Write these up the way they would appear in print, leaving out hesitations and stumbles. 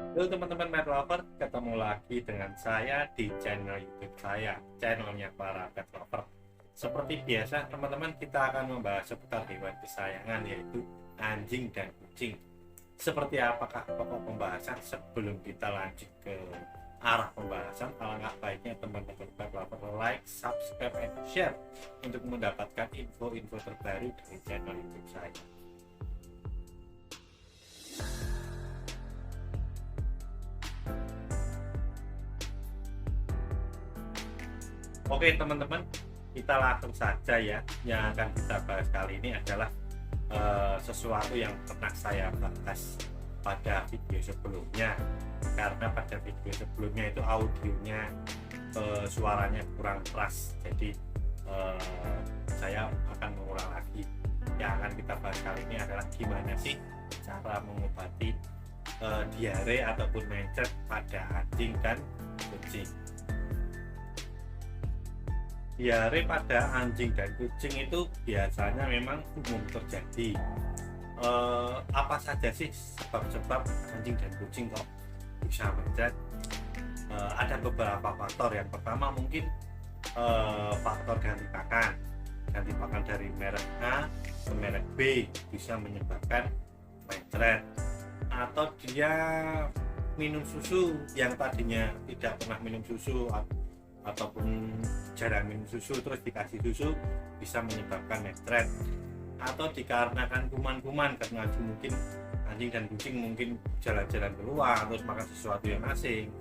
Halo teman-teman pet lover, ketemu lagi dengan saya di channel YouTube saya, channelnya para pet lover. Seperti biasa, teman-teman, kita akan membahas seputar hewan kesayangan, yaitu anjing dan kucing. Seperti apakah pokok pembahasan? Sebelum kita lanjut ke arah pembahasan, alangkah baiknya teman-teman pet lover like, subscribe, and share untuk mendapatkan info-info terbaru dari channel YouTube saya. Oke teman-teman, kita langsung saja ya. Yang akan kita bahas kali ini adalah sesuatu yang pernah saya bahas pada video sebelumnya. Karena pada video sebelumnya itu audionya suaranya kurang keras, jadi saya akan mengulang lagi. Yang akan kita bahas kali ini adalah gimana sih cara mengobati diare ataupun mencret pada anjing dan kucing. Diare pada anjing dan kucing itu biasanya memang umum terjadi. Apa saja sih sebab-sebab anjing dan kucing kok bisa mencret? Ada beberapa faktor. Yang pertama mungkin faktor ganti pakan dari merek A ke merek B bisa menyebabkan mencret, atau dia minum susu yang tadinya tidak pernah minum susu ataupun jarang minum susu terus dikasih susu, bisa menyebabkan mencret. Atau dikarenakan kuman-kuman, karena mungkin anjing dan kucing mungkin jalan-jalan keluar terus makan sesuatu yang asing,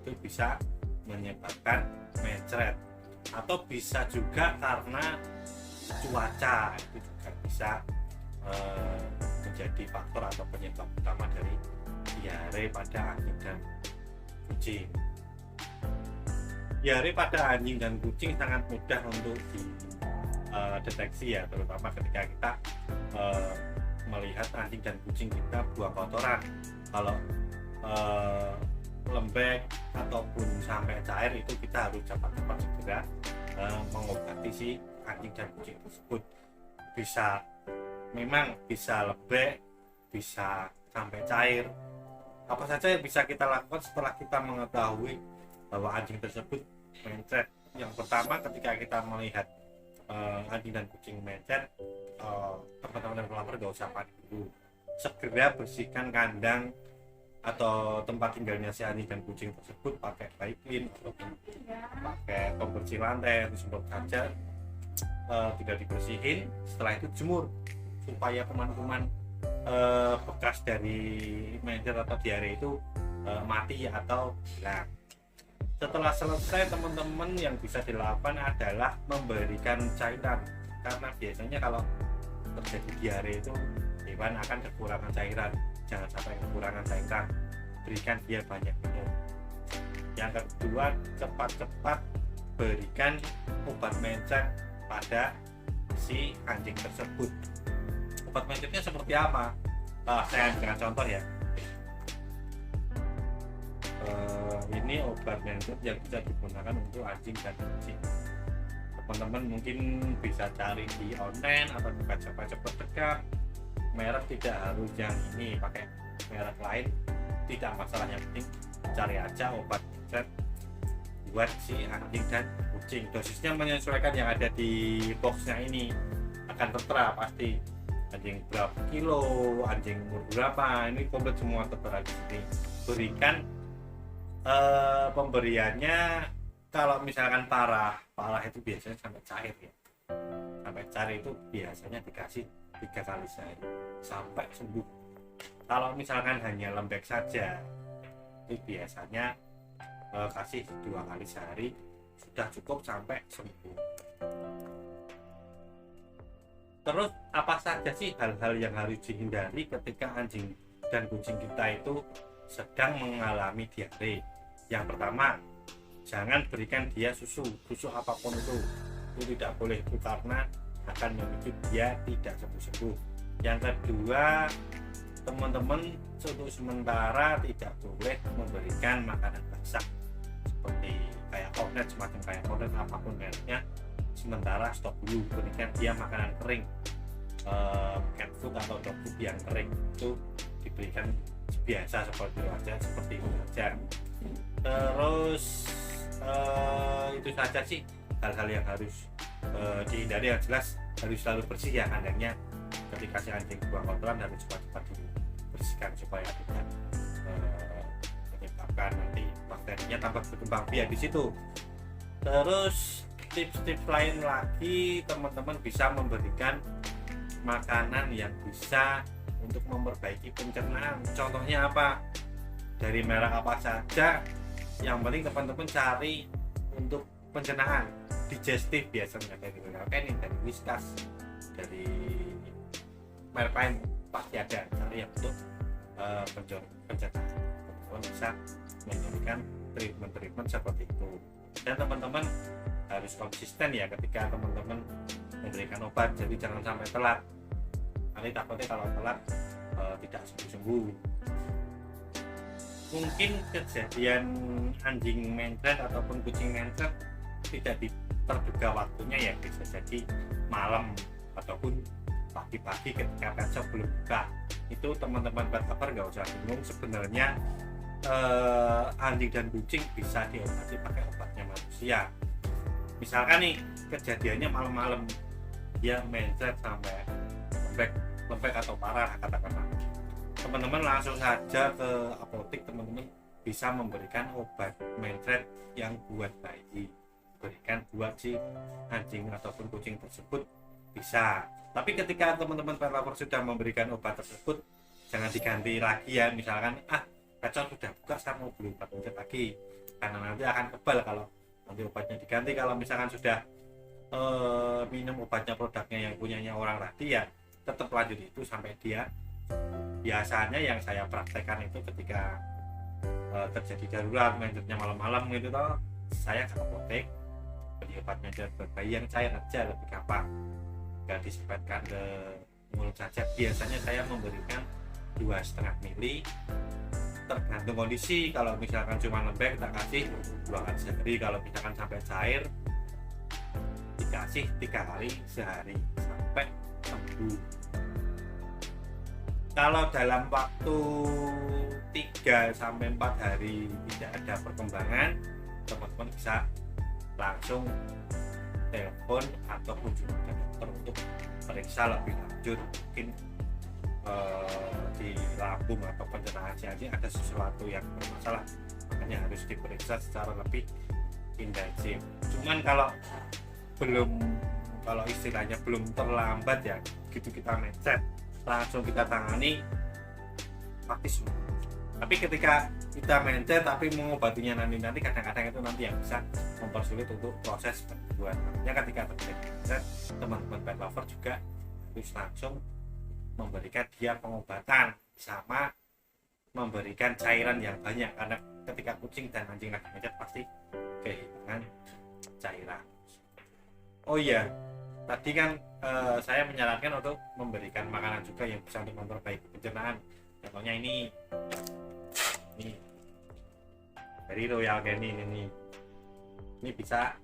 itu bisa menyebabkan mencret. Atau bisa juga karena cuaca, itu juga bisa menjadi faktor atau penyebab utama dari diare pada anjing dan kucing. Diare pada anjing dan kucing sangat mudah untuk dideteksi ya, terutama ketika kita melihat anjing dan kucing kita buang kotoran. Kalau lembek ataupun sampai cair, itu kita harus cepat-cepat segera mengobati si anjing dan kucing tersebut. Memang bisa lembek, bisa sampai cair. Apa saja yang bisa kita lakukan setelah kita mengetahui bahwa anjing tersebut mencret? Yang pertama, ketika kita melihat anjing dan kucing mencret, teman-teman developer gak usah panik dulu. Segera bersihkan kandang atau tempat tinggalnya si anjing dan kucing tersebut pakai baiklin ataupun pakai pembersih lantai, disemprot saja, tidak dibersihin. Setelah itu jemur supaya kuman-kuman bekas dari mencret atau diare itu mati atau hilang. Setelah selesai, teman-teman, yang bisa dilakukan adalah memberikan cairan, karena biasanya kalau terjadi diare itu hewan akan kekurangan cairan. Jangan sampai kekurangan cairan, berikan dia banyak minum. Yang kedua, cepat-cepat berikan obat mencret pada si anjing tersebut. Obat mencretnya seperti apa? Saya ambil contoh ya. Ini obat mencret yang bisa digunakan untuk anjing dan kucing. Teman-teman mungkin bisa cari di online atau di baca-baca terdekat. Merek tidak harus yang ini, pakai merek lain tidak masalah, yang penting cari aja obat mencret buat si anjing dan kucing. Dosisnya menyesuaikan yang ada di boxnya ini, akan tertera pasti anjing berapa kilo, anjing umur berapa, ini komplit semua tertera di sini. Berikan pemberiannya, kalau misalkan parah itu biasanya sampai cair ya. Sampai cair itu biasanya dikasih 3 kali sehari sampai sembuh. Kalau misalkan hanya lembek saja, itu biasanya kasih 2 kali sehari sudah cukup sampai sembuh. Terus apa saja sih hal-hal yang harus dihindari ketika anjing dan kucing kita itu sedang mengalami diare? Yang pertama, jangan berikan dia susu apapun itu tidak boleh, itu karena akan memicu dia tidak sembuh-sembuh. Yang kedua, teman-teman, untuk sementara tidak boleh memberikan makanan basah seperti kayak kornet, semacam kayak kornet apapun mereknya. Sementara stop dulu, berikan dia makanan kering, cat food atau dog food yang kering, itu diberikan biasa seperti itu aja, seperti itu saja. Terus itu saja sih hal-hal yang harus dihindari. Yang jelas harus selalu bersih ya kandangnya. Ketika si anjing buang kotoran harus cepat-cepat dibersihkan supaya tidak menyebabkan nanti bakterinya tambah berkembang biak di situ. Terus tips-tips lain lagi, teman-teman bisa memberikan makanan yang bisa untuk memperbaiki pencernaan. Contohnya apa? Dari merek apa saja, yang penting teman-teman cari untuk pencernaan digestif, biasanya dari Melcanin, dari Whiskas, dari merek lain pasti ada cari yang untuk pencernaan. Teman-teman bisa memberikan treatment seperti itu. Dan teman-teman harus konsisten ya ketika teman-teman memberikan obat, jadi jangan sampai telat. Nanti takutnya kalau telat tidak sembuh-sembuh. Mungkin kejadian anjing mencret ataupun kucing mencret tidak terduga waktunya ya, bisa jadi malam ataupun pagi-pagi ketika pet shop belum buka. Itu teman-teman pet lover nggak usah bingung, sebenarnya anjing dan kucing bisa diobati pakai obatnya manusia. Misalkan nih kejadiannya malam-malam, dia mencret sampai lembek atau parah katakanlah, teman-teman langsung saja ke apotek, teman-teman bisa memberikan obat mencret yang buat bayi, berikan buat si anjing ataupun kucing tersebut bisa. Tapi ketika teman-teman pet lover sudah memberikan obat tersebut, jangan diganti lagi ya. Misalkan pet shop sudah buka, saya mau beli obat mencret lagi, karena nanti akan kebal kalau nanti obatnya diganti. Kalau misalkan sudah minum obatnya produknya yang punyanya orang tadi, ya tetap lanjut itu sampai dia. Biasanya yang saya praktekkan itu ketika terjadi darurat mencretnya malam-malam gitu toh, saya ke apotek beli obat mencret bayi yang cair aja, lebih gampang, nggak disempatkan ke mulut saja. Biasanya saya memberikan 2,5 mili, tergantung kondisi. Kalau misalkan cuma lembek kita kasih 2 kali sehari, kalau misalkan sampai cair dikasih 3 kali sehari sampai sembuh. Kalau dalam waktu 3-4 hari tidak ada perkembangan, teman-teman bisa langsung telepon atau kunjungi ke dokter untuk periksa lebih lanjut. Mungkin di lambung atau pencernaan si anjing ada sesuatu yang bermasalah, makanya harus diperiksa secara lebih intensif. Cuman kalau istilahnya belum terlambat ya, gitu kita mencet langsung kita tangani pasti sembuh. Tapi ketika kita mencet tapi mengobatinya nanti kadang-kadang itu nanti yang bisa mempersulit untuk proses penyembuhan. Makanya ketika terjadi mencet, teman-teman pet lover juga harus langsung memberikan dia pengobatan sama memberikan cairan yang banyak, karena ketika kucing dan anjing lagi mencet pasti kehilangan cairan. Oh iya, tadi kan saya menyarankan untuk memberikan makanan juga yang bisa untuk memperbaiki pencernaan. Contohnya ini dari Royal Canin, ini bisa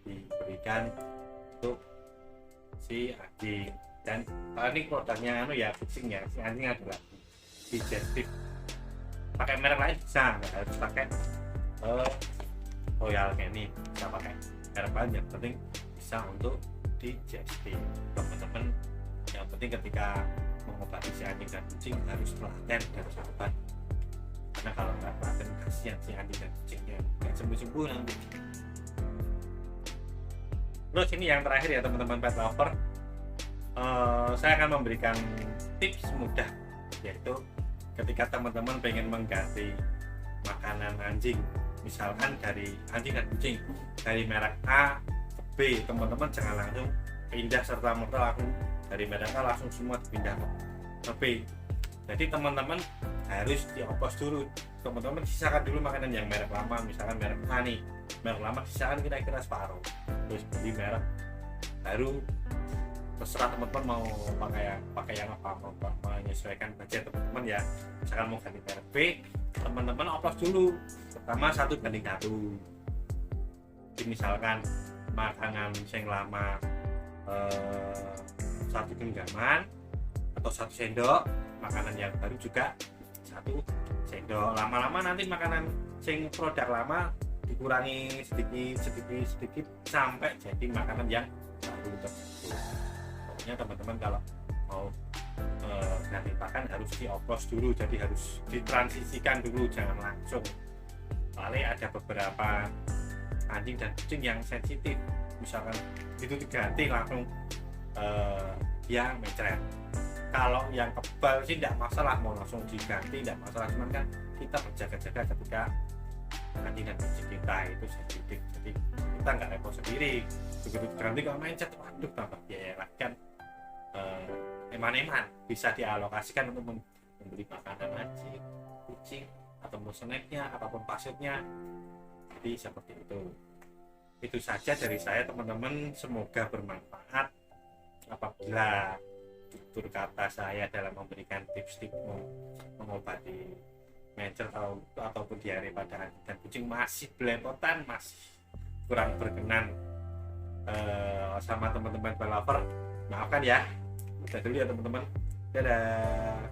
diberikan untuk si anjing. Dan ini produknya ya kucing ya, si anjing adalah digestif. Pakai merek lain bisa, nggak harus pakai Royal Canin, bisa pakai merek lain, yang penting bisa untuk digestif. Teman-teman, yang penting ketika mengobati si anjing dan kucing harus telaten dan sabar, karena kalau nggak telaten kasihan si anjing dan kucingnya nggak sembuh-sembuh nanti. Terus ini yang terakhir ya teman-teman pet lover, saya akan memberikan tips mudah, yaitu ketika teman-teman pengen mengganti makanan anjing, misalkan dari anjing dan kucing dari merek A ke B, teman-teman jangan langsung pindah serta merta langsung dari merek A langsung semua dipindah ke B. Jadi teman-teman harus dioplos dulu, teman-teman sisakan dulu makanan yang merek lama, misalkan merek A nih, merek lama sisakan kira-kira separuh, terus beli merek baru. Terserah teman-teman mau pakai yang apa, mau menyesuaikan budget teman-teman ya. Misalkan mau ganti merek B, teman-teman oplos dulu, pertama 1:1. Jadi misalkan makanan yang lama 1 genggaman atau 1 sendok, makanan yang baru juga 1 1 sendok. Lama-lama nanti makanan sing produk lama dikurangi sedikit sampai jadi makanan yang baru tersebut. Pokoknya teman-teman kalau mau ganti pakan harus dioplos dulu, jadi harus ditransisikan dulu, jangan langsung. Soalnya ada beberapa anjing dan kucing yang sensitif, misalkan itu diganti langsung dia mencret. Kalau yang kebal sih tidak masalah, mau langsung diganti tidak masalah, cuman kan kita berjaga-jaga ketika anjing dan kucing kita itu sensitif, jadi kita nggak repot sendiri. Begitu diganti kalau mencret, waduh tambah biaya lagi kan. Eman-eman bisa dialokasikan untuk membeli makanan anjing, kucing, atau snacknya ataupun pasirnya. Jadi seperti itu saja dari saya teman-teman, semoga bermanfaat. Apabila tutur kata saya dalam memberikan tips-tips mengobati mencret ataupun diare pada anjing dan kucing masih belepotan, masih kurang berkenan sama teman-teman pet lover, maafkan ya. Udah dulu ya teman-teman, dadah.